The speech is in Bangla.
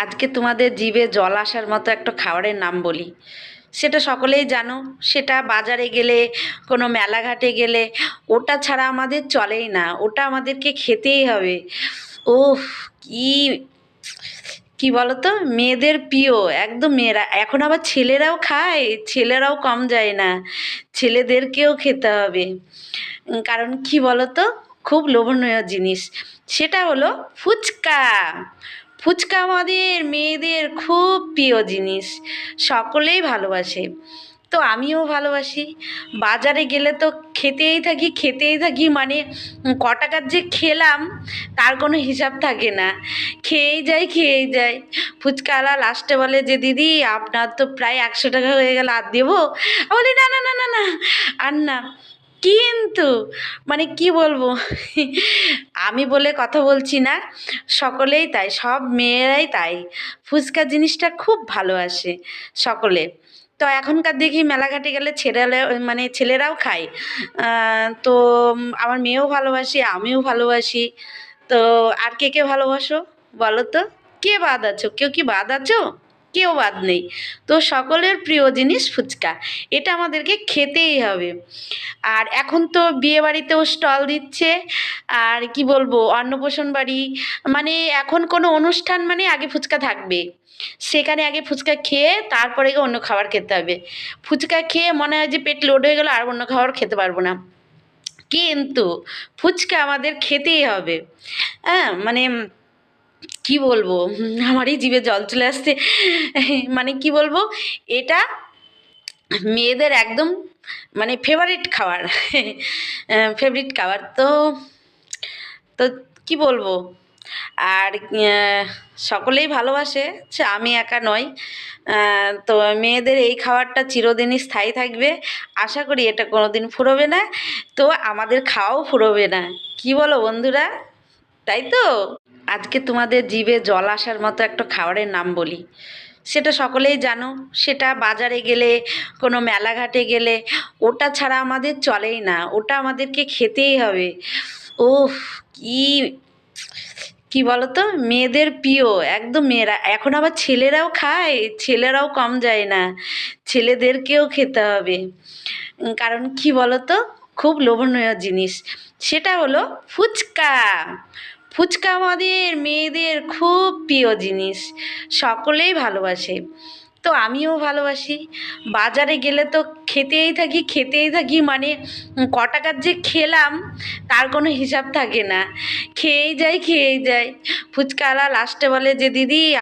আজকে তোমাদের জিভে জল আসার মতো একটা খাবারের নাম বলি। সেটা সকলেই জানো। সেটা বাজারে গেলে, কোনো মেলাঘাটে গেলে ওটা ছাড়া আমাদের চলেই না, ওটা আমাদেরকে খেতেই হবে। ওফ, কি কি বলতো, মেয়েদের প্রিয়। একদম মেয়েরা, এখন আবার ছেলেরাও খায়, ছেলেরাও কম যায় না, ছেলেদেরকেও খেতে হবে। কারণ কি বলতো, খুব লোভনীয় জিনিস। সেটা হলো ফুচকা। ফুচকা আমাদের মেয়েদের খুব প্রিয় জিনিস, সকলেই ভালোবাসে। তো আমিও ভালোবাসি। বাজারে গেলে তো খেতেই থাকি, মানে ক টাকার যে খেলাম তার কোনো হিসাব থাকে না। খেয়েই যাই। ফুচকাওয়ালা লাস্টে বলে যে, দিদি আপনার তো প্রায় 100 টাকা হয়ে গেল, আর দেবো? আমি বলি, না না না না না, আর না। কিন্তু মানে কি বলবো, আমি বলে কথা বলছি না, সকলেই তাই, সব মেয়েরাই তাই। ফুচকা জিনিসটা খুব ভালোবাসে সকলে। তো এখনকার দেখি মেলাঘাটে গেলে মানে ছেলেরাও খায়। তো আমার মেয়েও ভালোবাসে, আমিও ভালোবাসি। তো আর কে কে ভালোবাসো বলো তো? কে বাদ আছো? কেউ কি বাদ আছো? কেউ বাদ নেই। তো সকলের প্রিয় জিনিস ফুচকা, এটা আমাদেরকে খেতেই হবে। আর এখন তো বিয়ে বাড়িতেও স্টল দিচ্ছে। আর কি বলবো, অন্নপ্রাশন বাড়ি, মানে এখন কোনো অনুষ্ঠান মানে আগে ফুচকা থাকবে। সেখানে আগে ফুচকা খেয়ে তারপরে গিয়ে অন্য খাবার খেতে হবে। ফুচকা খেয়ে মনে হয় যে পেট লোড হয়ে গেল, আর অন্য খাবার খেতে পারবো না। কিন্তু ফুচকা আমাদের খেতেই হবে। হ্যাঁ, মানে কি বলবো, আমারই জিভে জল চলে আসছে। মানে কি বলবো, এটা মেয়েদের একদম মানে ফেভারিট খাবার। ফেভারিট খাবার তো। তো কি বলবো, আর সকলেই ভালোবাসে, সে আমি একা নই। তো মেয়েদের এই খাবারটা চিরদিনই স্থায়ী থাকবে। আশা করি এটা কোনো দিন ফুরোবে না। তো আমাদের খাওয়াও ফুরোবে না। কি বলো বন্ধুরা, তাই তো? আজকে তোমাদের জিভে জল আসার মতো একটা খাবারের নাম বলি। সেটা সকলেই জানো। সেটা বাজারে গেলে, কোনো মেলাঘাটে গেলে ওটা ছাড়া আমাদের চলেই না, ওটা আমাদেরকে খেতেই হবে। ওফ, কি কি বলতো, মেয়েদের প্রিয়। একদম মেয়েরা, এখন আবার ছেলেরাও খায়, ছেলেরাও কম যায় না, ছেলেদেরকেও খেতে হবে। কারণ কি বলতো, খুব লোভনীয় জিনিস। সেটা হলো ফুচকা। ফুচকা আমাদের মেয়েদের খুব প্রিয় জিনিস, সকলেই ভালোবাসে। তো আমিও ভালোবাসি। বাজারে গেলে তো খেতেই থাকি, মানে ক টাকার যে খেলাম তার কোনো হিসাব থাকে না। খেয়েই যাই। ফুচকাওয়ালা লাস্টে বলে যে, দিদি